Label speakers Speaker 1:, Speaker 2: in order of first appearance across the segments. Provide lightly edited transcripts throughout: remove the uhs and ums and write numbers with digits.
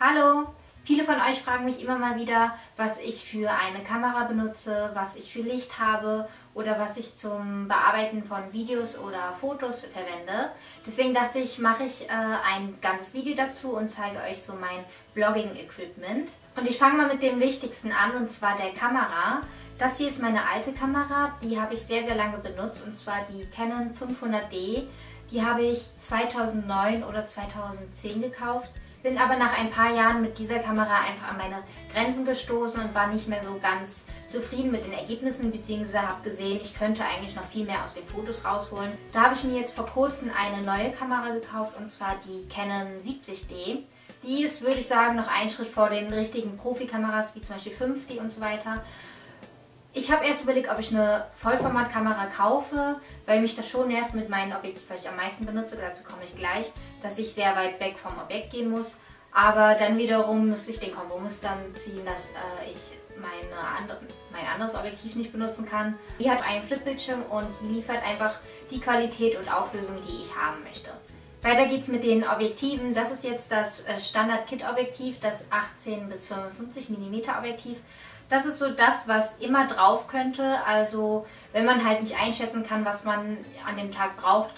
Speaker 1: Hallo! Viele von euch fragen mich immer mal wieder, was ich für eine Kamera benutze, was ich für Licht habe oder was ich zum Bearbeiten von Videos oder Fotos verwende. Deswegen dachte ich, mache ich ein ganzes Video dazu und zeige euch so mein Vlogging-Equipment. Und ich fange mal mit dem Wichtigsten an, und zwar der Kamera. Das hier ist meine alte Kamera, die habe ich sehr, sehr lange benutzt, und zwar die Canon 500D. Die habe ich 2009 oder 2010 gekauft. Bin aber nach ein paar Jahren mit dieser Kamera einfach an meine Grenzen gestoßen und war nicht mehr so ganz zufrieden mit den Ergebnissen, beziehungsweise habe gesehen, ich könnte eigentlich noch viel mehr aus den Fotos rausholen. Da habe ich mir jetzt vor kurzem eine neue Kamera gekauft, und zwar die Canon 70D. Die ist, würde ich sagen, noch einen Schritt vor den richtigen Profikameras, wie zum Beispiel 5D und so weiter. Ich habe erst überlegt, ob ich eine Vollformatkamera kaufe, weil mich das schon nervt mit meinem Objektiv, was ich am meisten benutze, dazu komme ich gleich, dass ich sehr weit weg vom Objekt gehen muss. Aber dann wiederum müsste ich den Kompromiss dann ziehen, dass ich mein anderes Objektiv nicht benutzen kann. Die hat einen Flipbildschirm und die liefert einfach die Qualität und Auflösung, die ich haben möchte. Weiter geht's mit den Objektiven. Das ist jetzt das Standard-Kit-Objektiv, das 18 bis 55 mm Objektiv. Das ist so das, was immer drauf könnte. Also wenn man halt nicht einschätzen kann, was man an dem Tag braucht,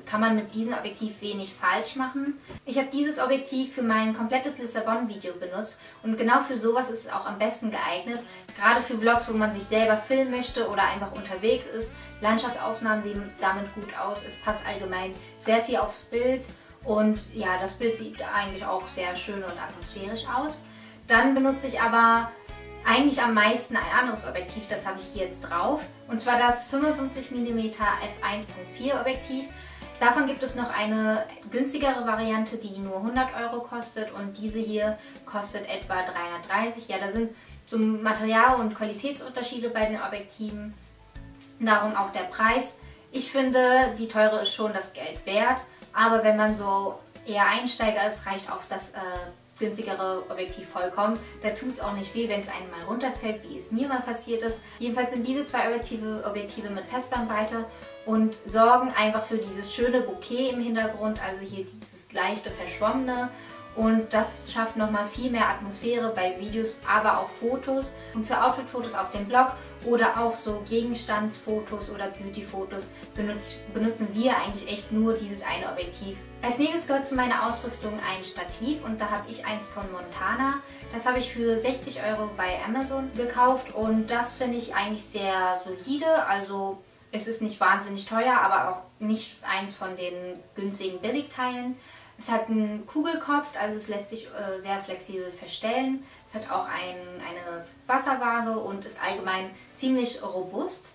Speaker 1: kann man mit diesem Objektiv wenig falsch machen. Ich habe dieses Objektiv für mein komplettes Lissabon-Video benutzt und genau für sowas ist es auch am besten geeignet. Gerade für Vlogs, wo man sich selber filmen möchte oder einfach unterwegs ist. Landschaftsaufnahmen sehen damit gut aus. Es passt allgemein sehr viel aufs Bild und ja, das Bild sieht eigentlich auch sehr schön und atmosphärisch aus. Dann benutze ich aber eigentlich am meisten ein anderes Objektiv, das habe ich hier jetzt drauf, und zwar das 55 mm f1.4 Objektiv. Davon gibt es noch eine günstigere Variante, die nur 100 € kostet, und diese hier kostet etwa 330. Ja, da sind so Material- und Qualitätsunterschiede bei den Objektiven, darum auch der Preis. Ich finde, die teure ist schon das Geld wert, aber wenn man so eher Einsteiger ist, reicht auch das günstigere Objektiv vollkommen. Da tut es auch nicht weh, wenn es einem mal runterfällt, wie es mir mal passiert ist. Jedenfalls sind diese zwei Objektive mit Festbrennweite und sorgen einfach für dieses schöne Bokeh im Hintergrund, also hier dieses leichte Verschwommene. Und das schafft nochmal viel mehr Atmosphäre bei Videos, aber auch Fotos. Und für Outfit-Fotos auf dem Blog oder auch so Gegenstandsfotos oder Beauty-Fotos benutzen wir eigentlich echt nur dieses eine Objektiv. Als nächstes gehört zu meiner Ausrüstung ein Stativ, und da habe ich eins von Montana. Das habe ich für 60 € bei Amazon gekauft und das finde ich eigentlich sehr solide. Also es ist nicht wahnsinnig teuer, aber auch nicht eins von den günstigen Billigteilen. Es hat einen Kugelkopf, also es lässt sich sehr flexibel verstellen. Es hat auch eine Wasserwaage und ist allgemein ziemlich robust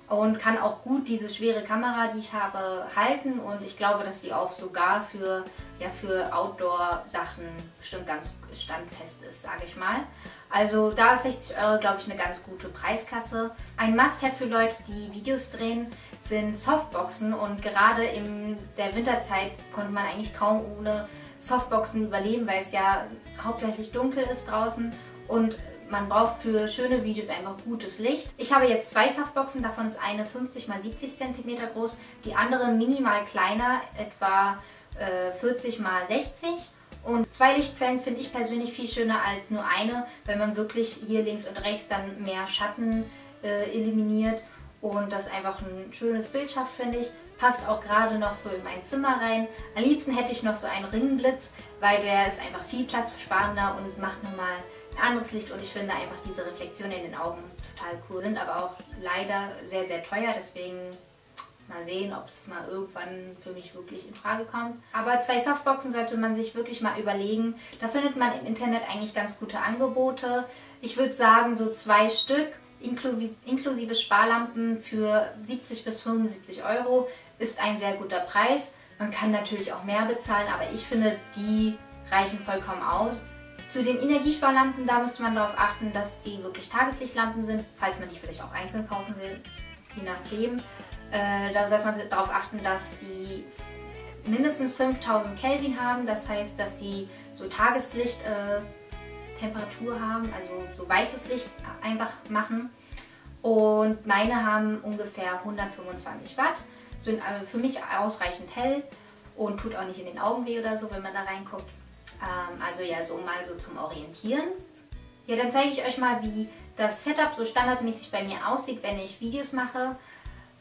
Speaker 1: und kann auch gut diese schwere Kamera, die ich habe, halten. Und ich glaube, dass sie auch sogar für Outdoor-Sachen bestimmt ganz standfest ist, sage ich mal. Also da ist 60 €, glaube ich, eine ganz gute Preisklasse. Ein Must-Have für Leute, die Videos drehen, sind Softboxen, und gerade in der Winterzeit konnte man eigentlich kaum ohne Softboxen überleben, weil es ja hauptsächlich dunkel ist draußen und man braucht für schöne Videos einfach gutes Licht. Ich habe jetzt zwei Softboxen, davon ist eine 50 x 70 cm groß, die andere minimal kleiner, etwa 40 x 60. Und zwei Lichtquellen finde ich persönlich viel schöner als nur eine, weil man wirklich hier links und rechts dann mehr Schatten eliminiert und das einfach ein schönes Bild schafft, finde ich. Passt auch gerade noch so in mein Zimmer rein. Am liebsten hätte ich noch so einen Ringblitz, weil der ist einfach viel platzsparender und macht nochmal ein anderes Licht, und ich finde einfach diese Reflexionen in den Augen total cool. Sind aber auch leider sehr, sehr teuer, deswegen mal sehen, ob es mal irgendwann für mich wirklich in Frage kommt. Aber zwei Softboxen sollte man sich wirklich mal überlegen. Da findet man im Internet eigentlich ganz gute Angebote. Ich würde sagen, so 2 Stück inklusive Sparlampen für 70 bis 75 € ist ein sehr guter Preis. Man kann natürlich auch mehr bezahlen, aber ich finde, die reichen vollkommen aus. Zu den Energiesparlampen, da müsste man darauf achten, dass die wirklich Tageslichtlampen sind, falls man die vielleicht auch einzeln kaufen will, je nachdem. Da sollte man darauf achten, dass die mindestens 5000 Kelvin haben, das heißt, dass sie so Tageslichttemperatur haben, also so weißes Licht einfach machen. Und meine haben ungefähr 125 Watt, sind für mich ausreichend hell und tut auch nicht in den Augen weh oder so, wenn man da reinguckt. Also ja, so mal so zum Orientieren. Ja, dann zeige ich euch mal, wie das Setup so standardmäßig bei mir aussieht, wenn ich Videos mache.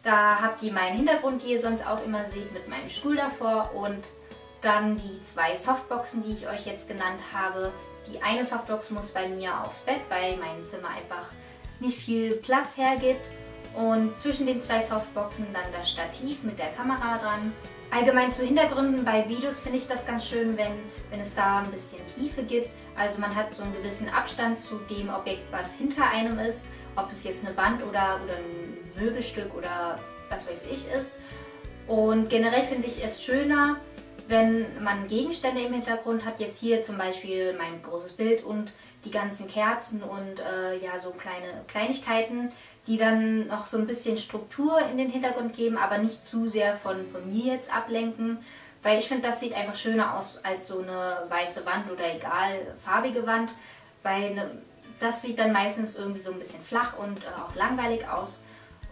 Speaker 1: Da habt ihr meinen Hintergrund, die ihr sonst auch immer seht, mit meinem Stuhl davor und dann die 2 Softboxen, die ich euch jetzt genannt habe. Die eine Softbox muss bei mir aufs Bett, weil mein Zimmer einfach nicht viel Platz hergibt. Und zwischen den 2 Softboxen dann das Stativ mit der Kamera dran. Allgemein zu Hintergründen bei Videos finde ich das ganz schön, wenn es da ein bisschen Tiefe gibt. Also man hat so einen gewissen Abstand zu dem Objekt, was hinter einem ist. Ob es jetzt eine Wand oder ein Möbelstück oder was weiß ich ist. Und generell finde ich es schöner, wenn man Gegenstände im Hintergrund hat. Jetzt hier zum Beispiel mein großes Bild und die ganzen Kerzen und ja, so kleine Kleinigkeiten, die dann noch so ein bisschen Struktur in den Hintergrund geben, aber nicht zu sehr von mir jetzt ablenken. Weil ich finde, das sieht einfach schöner aus als so eine weiße Wand oder egal, farbige Wand. Weil das sieht dann meistens irgendwie so ein bisschen flach und auch langweilig aus.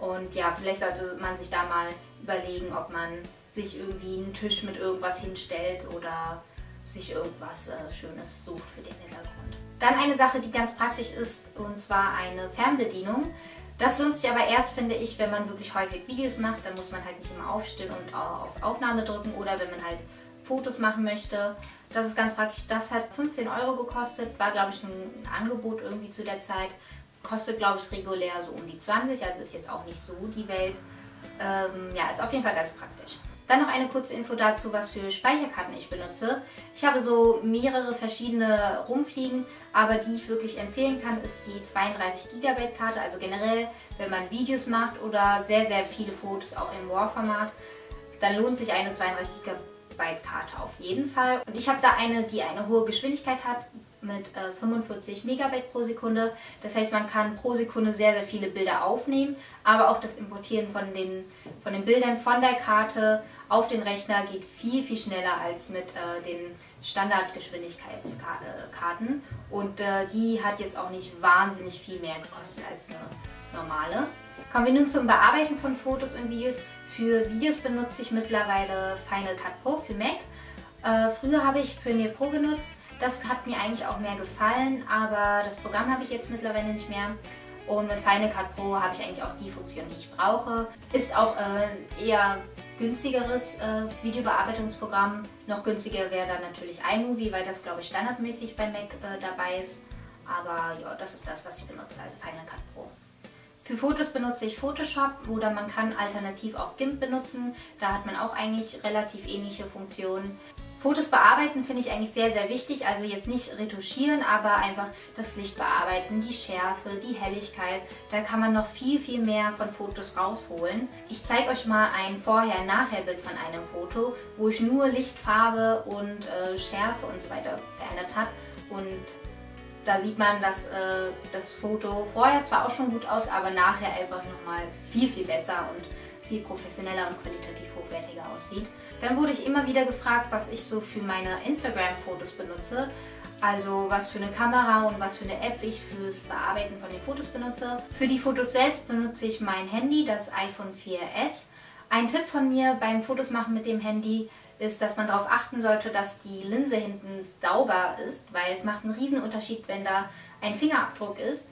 Speaker 1: Und ja, vielleicht sollte man sich da mal überlegen, ob man sich irgendwie einen Tisch mit irgendwas hinstellt oder sich irgendwas Schönes sucht für den Hintergrund. Dann eine Sache, die ganz praktisch ist, und zwar eine Fernbedienung. Das lohnt sich aber erst, finde ich, wenn man wirklich häufig Videos macht. Dann muss man halt nicht immer aufstehen und auf Aufnahme drücken oder wenn man halt Fotos machen möchte. Das ist ganz praktisch. Das hat 15 € gekostet, war glaube ich ein Angebot irgendwie zu der Zeit. Kostet glaube ich regulär so um die 20, also ist jetzt auch nicht so die Welt. Ja, ist auf jeden Fall ganz praktisch. Dann noch eine kurze Info dazu, was für Speicherkarten ich benutze. Ich habe so mehrere verschiedene rumfliegen, aber die ich wirklich empfehlen kann, ist die 32 GB Karte. Also generell, wenn man Videos macht oder sehr, sehr viele Fotos auch im RAW-Format, dann lohnt sich eine 32 GB Karte auf jeden Fall. Und ich habe da eine, die eine hohe Geschwindigkeit hat mit 45 Megabyte pro Sekunde. Das heißt, man kann pro Sekunde sehr, sehr viele Bilder aufnehmen, aber auch das Importieren von den Bildern von der Karte auf den Rechner geht viel, viel schneller als mit den Standardgeschwindigkeitskarten. Und die hat jetzt auch nicht wahnsinnig viel mehr gekostet als eine normale. Kommen wir nun zum Bearbeiten von Fotos und Videos. Für Videos benutze ich mittlerweile Final Cut Pro für Mac. Früher habe ich Premiere Pro genutzt. Das hat mir eigentlich auch mehr gefallen, aber das Programm habe ich jetzt mittlerweile nicht mehr. Und mit Final Cut Pro habe ich eigentlich auch die Funktion, die ich brauche. Ist auch eher günstigeres Videobearbeitungsprogramm. Noch günstiger wäre dann natürlich iMovie, weil das glaube ich standardmäßig bei Mac dabei ist. Aber ja, das ist das, was ich benutze, also Final Cut Pro. Für Fotos benutze ich Photoshop oder man kann alternativ auch GIMP benutzen. Da hat man auch eigentlich relativ ähnliche Funktionen. Fotos bearbeiten finde ich eigentlich sehr, sehr wichtig. Also jetzt nicht retuschieren, aber einfach das Licht bearbeiten, die Schärfe, die Helligkeit. Da kann man noch viel, viel mehr von Fotos rausholen. Ich zeige euch mal ein Vorher-Nachher-Bild von einem Foto, wo ich nur Licht, Farbe und Schärfe und so weiter verändert habe. Und da sieht man, dass das Foto vorher zwar auch schon gut aus, aber nachher einfach nochmal viel, viel besser und viel professioneller und qualitativ hochwertiger aussieht. Dann wurde ich immer wieder gefragt, was ich so für meine Instagram-Fotos benutze. Also was für eine Kamera und was für eine App ich fürs Bearbeiten von den Fotos benutze. Für die Fotos selbst benutze ich mein Handy, das iPhone 4S. Ein Tipp von mir beim Fotos machen mit dem Handy ist, dass man darauf achten sollte, dass die Linse hinten sauber ist, weil es macht einen riesen Unterschied, wenn da ein Fingerabdruck ist.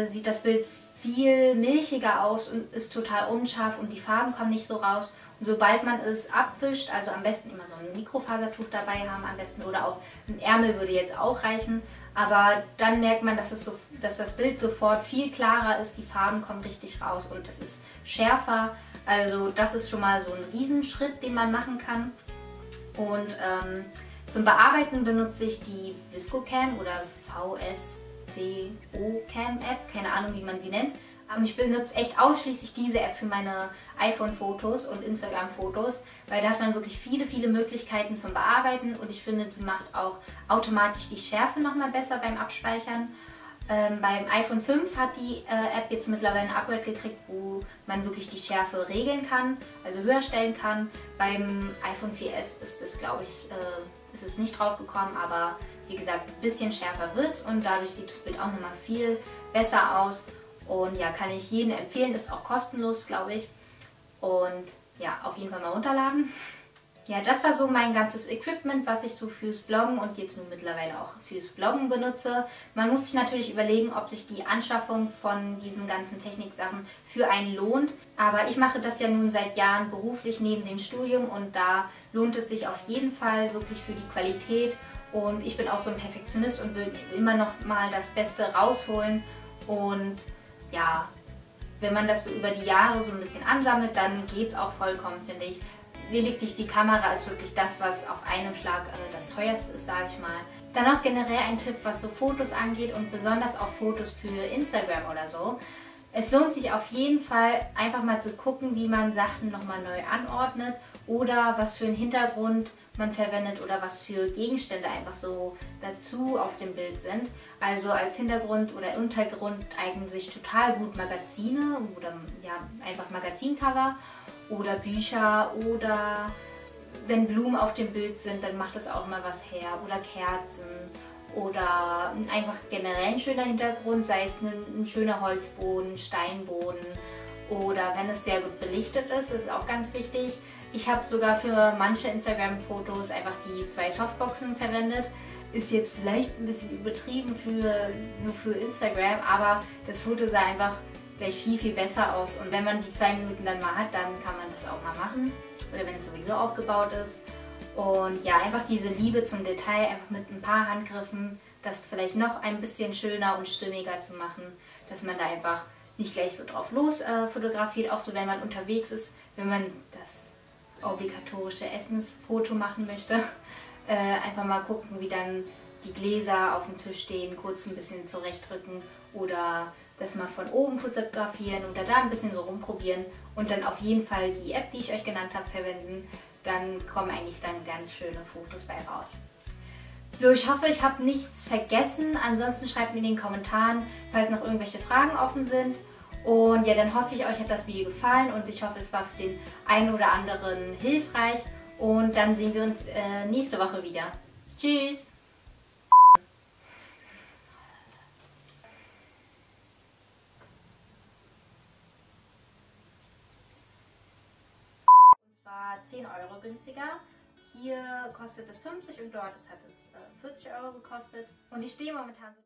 Speaker 1: Sieht das Bild viel milchiger aus und ist total unscharf und die Farben kommen nicht so raus. Und sobald man es abwischt, also am besten immer so ein Mikrofasertuch dabei haben am besten oder auch ein Ärmel würde jetzt auch reichen, aber dann merkt man, dass das Bild sofort viel klarer ist, die Farben kommen richtig raus und es ist schärfer. Also das ist schon mal so ein Riesenschritt, den man machen kann. Und zum Bearbeiten benutze ich die VSCO-Cam oder VSCO-Cam-App, keine Ahnung, wie man sie nennt. Und ich benutze echt ausschließlich diese App für meine iPhone-Fotos und Instagram-Fotos, weil da hat man wirklich viele, viele Möglichkeiten zum Bearbeiten und ich finde, die macht auch automatisch die Schärfe nochmal besser beim Abspeichern. Beim iPhone 5 hat die App jetzt mittlerweile ein Upgrade gekriegt, wo man wirklich die Schärfe regeln kann, also höher stellen kann. Beim iPhone 4S ist es, glaube ich, ist es nicht drauf gekommen, aber wie gesagt, ein bisschen schärfer wird es und dadurch sieht das Bild auch nochmal viel besser aus. Und ja, kann ich jedem empfehlen, ist auch kostenlos, glaube ich. Und ja, auf jeden Fall mal runterladen. Ja, das war so mein ganzes Equipment, was ich so fürs Bloggen und jetzt nun mittlerweile auch fürs Bloggen benutze. Man muss sich natürlich überlegen, ob sich die Anschaffung von diesen ganzen Techniksachen für einen lohnt. Aber ich mache das ja nun seit Jahren beruflich neben dem Studium und da lohnt es sich auf jeden Fall wirklich für die Qualität. Und ich bin auch so ein Perfektionist und will immer noch mal das Beste rausholen. Und ja, wenn man das so über die Jahre so ein bisschen ansammelt, dann geht es auch vollkommen, finde ich. Lediglich die Kamera ist wirklich das, was auf einen Schlag das teuerste ist, sage ich mal. Dann noch generell ein Tipp, was so Fotos angeht und besonders auch Fotos für Instagram oder so. Es lohnt sich auf jeden Fall einfach mal zu gucken, wie man Sachen nochmal neu anordnet oder was für einen Hintergrund man verwendet oder was für Gegenstände einfach so dazu auf dem Bild sind. Also als Hintergrund oder Untergrund eignen sich total gut Magazine oder ja, einfach Magazincover oder Bücher oder wenn Blumen auf dem Bild sind, dann macht das auch mal was her oder Kerzen oder einfach generell ein schöner Hintergrund, sei es ein schöner Holzboden, Steinboden oder wenn es sehr gut belichtet ist, ist auch ganz wichtig. Ich habe sogar für manche Instagram-Fotos einfach die 2 Softboxen verwendet. Ist jetzt vielleicht ein bisschen übertrieben nur für Instagram, aber das Foto sah einfach gleich viel, viel besser aus. Und wenn man die 2 Minuten dann mal hat, dann kann man das auch mal machen. Oder wenn es sowieso aufgebaut ist. Und ja, einfach diese Liebe zum Detail, einfach mit ein paar Handgriffen, das vielleicht noch ein bisschen schöner und stimmiger zu machen. Dass man da einfach nicht gleich so drauf los fotografiert. Auch so, wenn man unterwegs ist, wenn man das obligatorische Essensfoto machen möchte. Einfach mal gucken, wie dann die Gläser auf dem Tisch stehen, kurz ein bisschen zurechtrücken oder das mal von oben fotografieren oder da ein bisschen so rumprobieren und dann auf jeden Fall die App, die ich euch genannt habe, verwenden. Dann kommen eigentlich dann ganz schöne Fotos bei raus. So, ich hoffe, ich habe nichts vergessen. Ansonsten schreibt mir in den Kommentaren, falls noch irgendwelche Fragen offen sind. Und ja, dann hoffe ich, euch hat das Video gefallen und ich hoffe, es war für den einen oder anderen hilfreich. Und dann sehen wir uns nächste Woche wieder. Tschüss! Und zwar 10 Euro günstiger. Hier kostet es 50 und dort hat es 40 Euro gekostet. Und ich stehe momentan so...